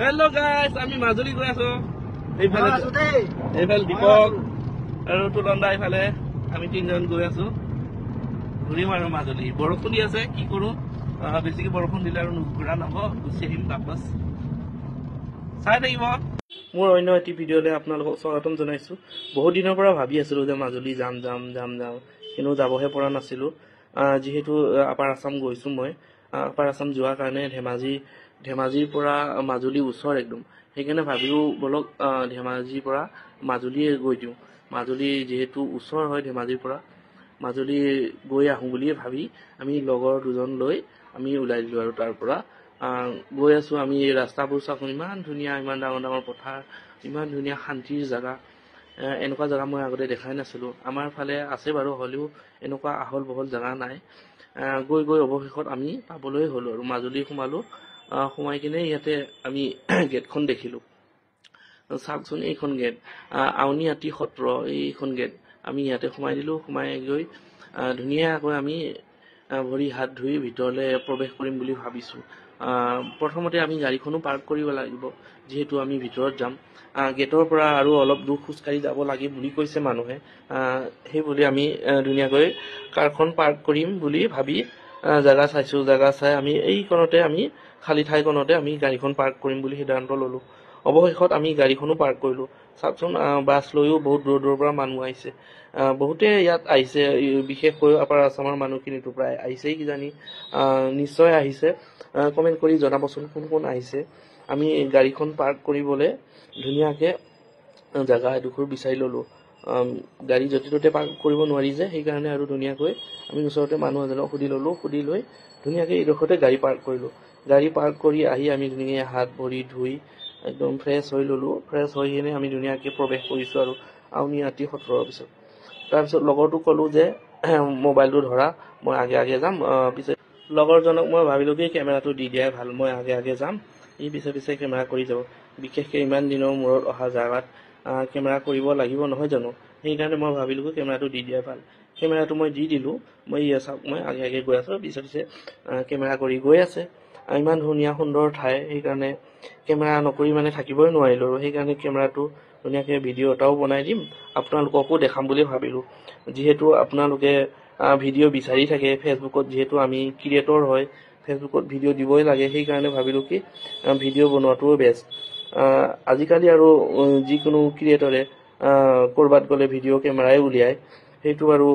Hello guys, আমি মাজুলী গৈ আছো। এইফালে দীপক আৰু তুলন্দা এইফালে আমি তিনজন গৈ আছো। ঘূৰিম আৰু মাজুলী। বৰষুণ দি আছে, কি কৰো? বেছিকে বৰষুণ দিলে আৰু ঘূৰা নহব, গুচি আহিম বাপচ। চাই থাকিব। মোৰ অন্য এটি ভিডিঅ'লৈ আপোনালোকক স্বাগতম জনাইছো। বহুত দিনৰ পৰা ভাবি আছিলো যে মাজুলী যাম, কিন্তু যাবহে পৰা নাছিলো। যিহেতু আপাৰ আছাম গৈছো মই। আপাৰ আছাম যোৱাৰ কাৰণে ধেমাজিৰ পৰা মাজুলী ওচৰ একদম। সেইকাৰণে ভাবিলো বলক ধেমাজিৰ পৰা মাজুলী গৈ দিওঁ। মাজুলী যিহেতু ওচৰ হয় ধেমাজিৰ পৰা, মাজুলী গৈ আহোঁ বুলিয়ে ভাবি আমি লগৰ দুজন লৈ আমি ওলাই দিলো। আৰু তাৰ পৰা গৈ আছো। আমি ৰাস্তাবোৰ চাওঁ, ইমান ধুনীয়া, ইমান ডাঙৰ ডাঙৰ পথাৰ, ইমান ধুনীয়া শান্তিৰ জেগা। এনেকুৱা জেগা মই আগতে দেখাই নাছিলো। আমাৰ ফালে আছে বাৰু, হ'লেও এনেকুৱা আহল বহল জেগা নাই। গৈ গৈ অৱশেষত আমি পাবলৈ হলো আৰু মাজুলী সোমালো। সোমাই কিনে ইয়াতে আমি গেটখন দেখিলো। চাওকচোন, এইখন গেট আউনীআটী সত্ৰ। এইখন গেট আমি ইয়াতে সোমাই দিলো। সোমাই গৈ ধুনীয়াকৈ আমি ভৰি হাত ধুই ভিতৰলৈ প্ৰৱেশ কৰিম বুলি ভাবিছো। প্ৰথমতে আমি গাড়ীখনো পাৰ্ক কৰিব লাগিব, যিহেতু আমি ভিতৰত যাম। গেটৰ পৰা আৰু অলপ দূৰ খোজকাঢ়ি যাব লাগে বুলি কৈছে মানুহে। সেইবুলি আমি ধুনীয়াকৈ কাৰখন পাৰ্ক কৰিম বুলি ভাবি জেগা চাইছো। জেগা চাই আমি এইকণতে আমি খালী ঠাইকণতে আমি গাড়ীখন পাৰ্ক কৰিম বুলি সিদ্ধান্ত ললো। অৱশেষত আমি গাড়ীখনো পাৰ্ক কৰিলো। চাওকচোন, বাছ লৈও বহুত দূৰ দূৰৰ পৰা মানুহ আহিছে। বহুতে ইয়াত আহিছে, বিশেষকৈ আপাৰ আছামৰ মানুহখিনিতো প্ৰায় আহিছেই কিজানি। নিশ্চয় আহিছে। কমেণ্ট কৰি জনাবচোন কোন কোন আহিছে। আমি গাড়ীখন পাৰ্ক কৰিবলৈ ধুনীয়াকে জেগা এডোখৰ বিচাৰি ললো। গাড়ী য'তে ত'তে পাৰ্ক কৰিব নোৱাৰি যে, সেইকাৰণে আৰু ধুনীয়াকৈ আমি ওচৰতে মানুহ এজনক সুধি ললো। সুধি লৈ ধুনীয়াকে এইডোখৰতে গাড়ী পাৰ্ক কৰিলো। গাড়ী পাৰ্ক কৰি আহি আমি ধুনীয়াকৈ হাত ভৰি ধুই একদম ফ্ৰেছ হৈ ললো। ফ্ৰেছ হৈ কিনে আমি ধুনীয়াকে প্ৰৱেশ কৰিছো আৰু আউনীআটী সত্ৰৰ পিছত। তাৰপিছত লগৰটোক ক'লো যে মোবাইলটো ধৰা, মই আগে আগে যাম। পিছে লগৰজনক মই ভাবিলো কি কেমেৰাটো দি দিয়াই ভাল, মই আগে আগে যাম, ই পিছে পিছে কেমেৰা কৰি যাব। বিশেষকৈ ইমান দিনৰ মূৰত অহা জেগাত কেমেৰা কৰিব লাগিব নহয় জানো। সেইকাৰণে মই ভাবিলো কি কেমেৰাটো দি দিয়াই ভাল। কেমেৰাটো মই দি দিলো। মই চাওক, মই আগে আগে গৈ আছো, পিছে পিছে কেমেৰা কৰি গৈ আছে। ইমান ধুনীয়া সুন্দৰ ঠাই, সেইকাৰণে কেমেৰা নকৰি মানে থাকিবই নোৱাৰিলো। আৰু সেইকাৰণে কেমেৰাটো ধুনীয়াকে ভিডিঅ' এটাও বনাই দিম, আপোনালোককো দেখাম বুলি ভাবিলো। যিহেতু আপোনালোকে ভিডিঅ' বিচাৰি থাকে ফেচবুকত, যিহেতু আমি ক্ৰিয়েটৰ হয়, ফেচবুকত ভিডিঅ' দিবই লাগে। সেইকাৰণে ভাবিলো কি ভিডিঅ' বনোৱাটোও বেষ্ট। আজিকালি আৰু যিকোনো ক্ৰিয়েটৰে ক'ৰবাত গ'লে ভিডিঅ' কেমেৰাই উলিয়ায়। সেইটো আৰু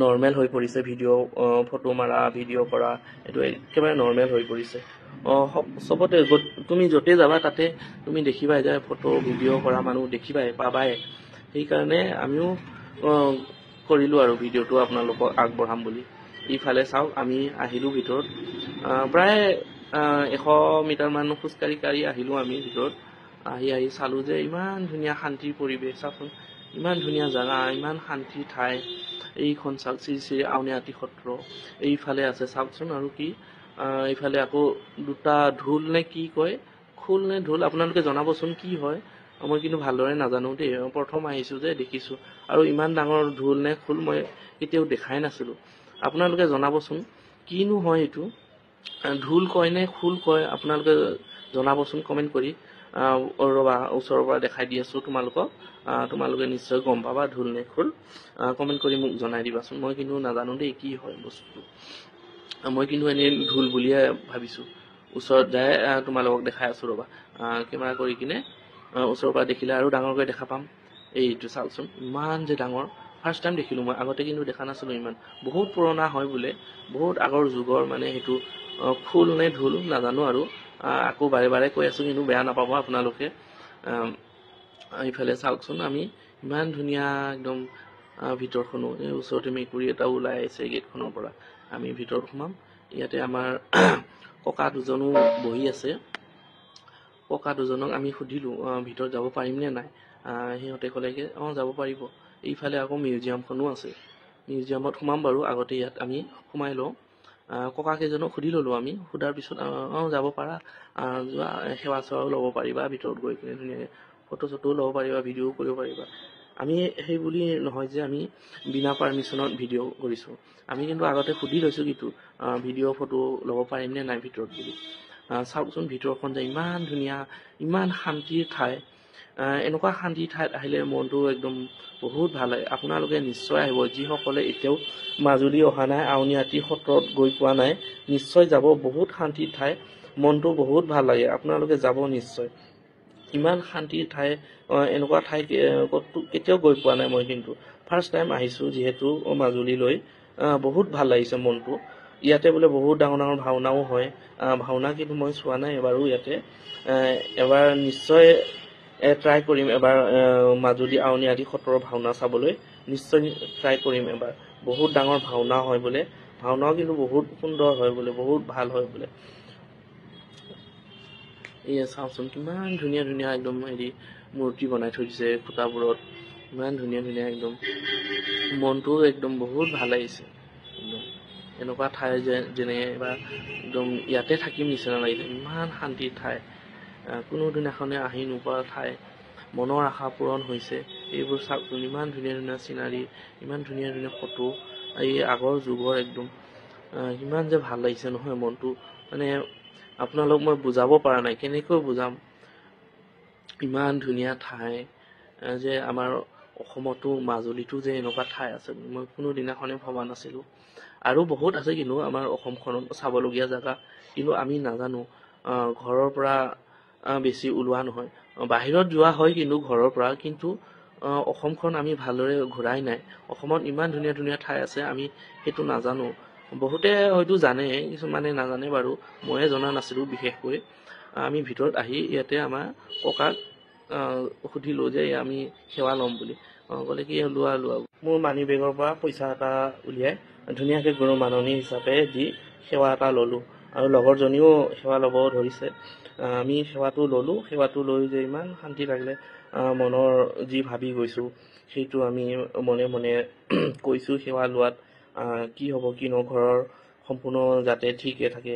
নৰ্মেল হৈ পৰিছে। ভিডিঅ' ফটো মাৰা, ভিডিঅ' কৰা, এইটো একেবাৰে নৰ্মেল হৈ পৰিছে। চবতে তুমি য'তে যাবা তাতে তুমি দেখিবাই যে ফটো ভিডিঅ' কৰা মানুহ দেখিবাই, পাবাই। সেইকাৰণে আমিও কৰিলো আৰু ভিডিঅ'টো আপোনালোকক আগবঢ়াম বুলি। ইফালে চাওক, আমি আহিলো ভিতৰত। প্ৰায় 100 মিটাৰ মান খোজকাঢ়ি আহিলো আমি ভিতৰত। আহি চালো যে ইমান ধুনীয়া শান্তিৰ পৰিৱেশ। চাওকচোন, ইমান ধুনীয়া জেগা, ইমান শান্তিৰ ঠাই। এইখন চাওক, শ্ৰী শ্ৰী আউনীআটী সত্ৰ। এইফালে আছে চাওকচোন, আৰু কি এইফালে আকৌ দুটা ঢোল নে কি কয়, খোল নে ঢোল, আপোনালোকে জনাবচোন কি হয়। মই কিন্তু ভালদৰে নাজানো দেই, প্ৰথম আহিছো যে দেখিছো। আৰু ইমান ডাঙৰ ঢোল নে খোল মই কেতিয়াও দেখাই নাছিলো। আপোনালোকে জনাবচোন কিনো হয় এইটো, ঢোল কয় নে খোল কয়, আপোনালোকে জনাবচোন কমেণ্ট কৰি। ৰবা, ওচৰৰ পৰা দেখাই দি আছো তোমালোকক। তোমালোকে নিশ্চয় গম পাবা ঢোল নে খোল। কমেণ্ট কৰি মোক জনাই দিবাচোন। মই কিন্তু নাজানো দেই কি হয় বস্তুটো। মই কিন্তু এনেই ঢোল বুলিয়ে ভাবিছো। ওচৰত যাই তোমালোকক দেখাই আছো ৰবা। কেমেৰা কৰি কিনে ওচৰৰ পৰা দেখিলে আৰু ডাঙৰকৈ দেখা পাম। এইটো চাওকচোন, ইমান যে ডাঙৰ। ফাৰ্ষ্ট টাইম দেখিলো মই, আগতে কিন্তু দেখা নাছিলো ইমান। বহুত পুৰণা হয় বোলে, বহুত আগৰ যুগৰ মানে সেইটো। খোল নে ঢোল নাজানো আৰু। আকৌ বাৰে বাৰে কৈ আছো, কিন্তু বেয়া নাপাব আপোনালোকে। এইফালে চাওকচোন, আমি ইমান ধুনীয়া একদম ভিতৰখনো। এই ওচৰতে মেকুৰী এটা ওলাই আহিছে গেটখনৰ পৰা। আমি ভিতৰত সোমাম। ইয়াতে আমাৰ ককা দুজনো বহি আছে। ককা দুজনক আমি সুধিলো ভিতৰত যাব পাৰিম নে নাই। সিহঁতে ক'লে কি যাব পাৰিব। এইফালে আকৌ মিউজিয়ামখনো আছে। মিউজিয়ামত সোমাম বাৰু, আগতে ইয়াত আমি সোমাই লওঁ। ককা কেইজনক সুধি ললো আমি। সোধাৰ পিছত যাব পাৰা, যোৱা, সেৱা চেৱাও ল'ব পাৰিবা, ভিতৰত গৈ কিনে ধুনীয়াকৈ ফটো চটোও ল'ব পাৰিবা, ভিডিঅ'ও কৰিব পাৰিবা। আমি সেই বুলি নহয় যে আমি বিনা পাৰ্মিশ্যনত ভিডিঅ' কৰিছো। আমি কিন্তু আগতে সুধি লৈছো কিন্তু ভিডিঅ' ফটো ল'ব পাৰিম নে নাই ভিতৰত বুলি। চাওকচোন ভিতৰখন যে ইমান ধুনীয়া, ইমান শান্তিৰ ঠাই। এনেকুৱা শান্তিৰ ঠাইত আহিলে মনটো একদম বহুত ভাল লাগে। আপোনালোকে নিশ্চয় আহিব, যিসকলে এতিয়াও মাজুলী অহা নাই, আউনীআটী সত্ৰত গৈ পোৱা নাই, নিশ্চয় যাব। বহুত শান্তিৰ ঠাই, মনটো বহুত ভাল লাগে, আপোনালোকে যাব নিশ্চয়। ইমান শান্তিৰ ঠাই, এনেকুৱা ঠাই কেতিয়াও গৈ পোৱা নাই মই, কিন্তু ফাৰ্ষ্ট টাইম আহিছোঁ যিহেতু মাজুলীলৈ। বহুত ভাল লাগিছে মনটো। ইয়াতে বোলে বহুত ডাঙৰ ডাঙৰ ভাওনাও হয়। ভাওনা কিন্তু মই চোৱা নাই এবাৰো ইয়াতে। এবাৰ নিশ্চয় ট্ৰাই কৰিম, এবাৰ মাজুলী আউনীআটী সত্ৰৰ ভাওনা চাবলৈ নিশ্চয় ট্ৰাই কৰিম এবাৰ। বহুত ডাঙৰ ভাওনা হয় বোলে, ভাওনাও কিন্তু বহুত সুন্দৰ হয় বোলে, বহুত ভাল হয় বোলে। এয়া চাওকচোন কিমান ধুনীয়া ধুনীয়া একদম মূৰ্তি বনাই থৈ দিছে খুঁটাবোৰত, ইমান ধুনীয়া ধুনীয়া একদম। মনটো একদম বহুত ভাল লাগিছে একদম। এনেকুৱা ঠাই যেনে এবাৰ একদম ইয়াতে থাকিম নিচিনা লাগিছে, ইমান শান্তিৰ ঠাই। কোনো দিনাখনে আহি নোপোৱা ঠাই, মনৰ আশা পূৰণ হৈছে। এইবোৰ চাওকচোন, ইমান ধুনীয়া ধুনীয়া চিনাৰী, ইমান ধুনীয়া ধুনীয়া ফটো, এই আগৰ যুগৰ একদম। ইমান যে ভাল লাগিছে নহয় মনটো, মানে আপোনালোক মই বুজাব পৰা নাই, কেনেকৈ বুজাম। ইমান ধুনীয়া ঠাই যে আমাৰ অসমতো, মাজুলীতো যে এনেকুৱা ঠাই আছে মই কোনো দিনাখনে ভবা নাছিলোঁ। আৰু বহুত আছে কিন্তু আমাৰ অসমখনত চাবলগীয়া জেগা, কিন্তু আমি নাজানো। ঘৰৰ পৰা বেছি ওলোৱা নহয়, বাহিৰত যোৱা হয় কিন্তু ঘৰৰ পৰা, কিন্তু অসমখন আমি ভালদৰে ঘূৰাই নাই। অসমত ইমান ধুনীয়া ধুনীয়া ঠাই আছে, আমি সেইটো নাজানো। বহুতে হয়তো জানে, কিছুমানে নাজানে বাৰু, ময়ে জনা নাছিলোঁ বিশেষকৈ। আমি ভিতৰত আহি ইয়াতে আমাৰ ককাক সুধিলোঁ যে আমি সেৱা ল'ম বুলি। ক'লে কি লোৱা লোৱা। মোৰ মানি বেগৰ পৰা পইচা এটা উলিয়াই ধুনীয়াকৈ গুৰু মাননি হিচাপে দি সেৱা এটা ল'লোঁ, আৰু লগৰজনীও সেৱা ল'ব ধৰিছে। আমি সেৱাটো ল'লোঁ, সেৱাটো লৈ যে ইমান শান্তি লাগিলে। মনৰ যি ভাবি গৈছোঁ সেইটো আমি মনে মনে কৈছোঁ সেৱা লোৱাত। কি হ'ব কি নহয়, ঘৰৰ সম্পূৰ্ণ যাতে ঠিকে থাকে,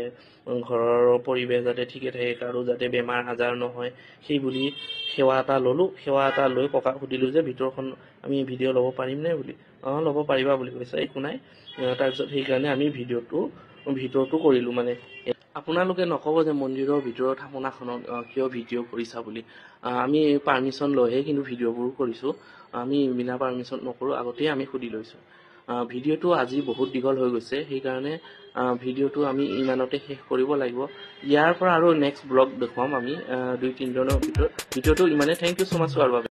ঘৰৰ পৰিৱেশ যাতে ঠিকে থাকে, কাৰো যাতে বেমাৰ আজাৰ নহয়, সেই বুলি সেৱা এটা ল'লোঁ। সেৱা এটা লৈ ককাক সুধিলোঁ যে ভিতৰখন আমি ভিডিঅ' ল'ব পাৰিমনে বুলি। ল'ব পাৰিবা বুলি কৈছে, একো নাই। তাৰপিছত সেইকাৰণে আমি ভিডিঅ'টো কৰিলোঁ। মানে আপোনালোকে নক'ব যে মন্দিৰৰ ভিতৰৰ থাপনাখনত কিয় ভিডিঅ' কৰিছা বুলি। আমি পাৰ্মিশ্যন লৈহে কিন্তু ভিডিঅ'বোৰ কৰিছোঁ, আমি বিনা পাৰ্মিশ্যন নকৰোঁ, আগতেই আমি সুধি লৈছোঁ। ভিডিঅ'টো আজি বহুত দীঘল হৈ গৈছে, সেইকাৰণে ভিডিঅ'টো আমি ইমানতে শেষ কৰিব লাগিব। ইয়াৰ পৰা আৰু নেক্সট ব্লগ দেখুৱাম আমি 2-3 দিনৰ ভিতৰত। ভিডিঅ'টো ইমানে। থেংক ইউ ছ' মাছ চোৱাৰ বাবে।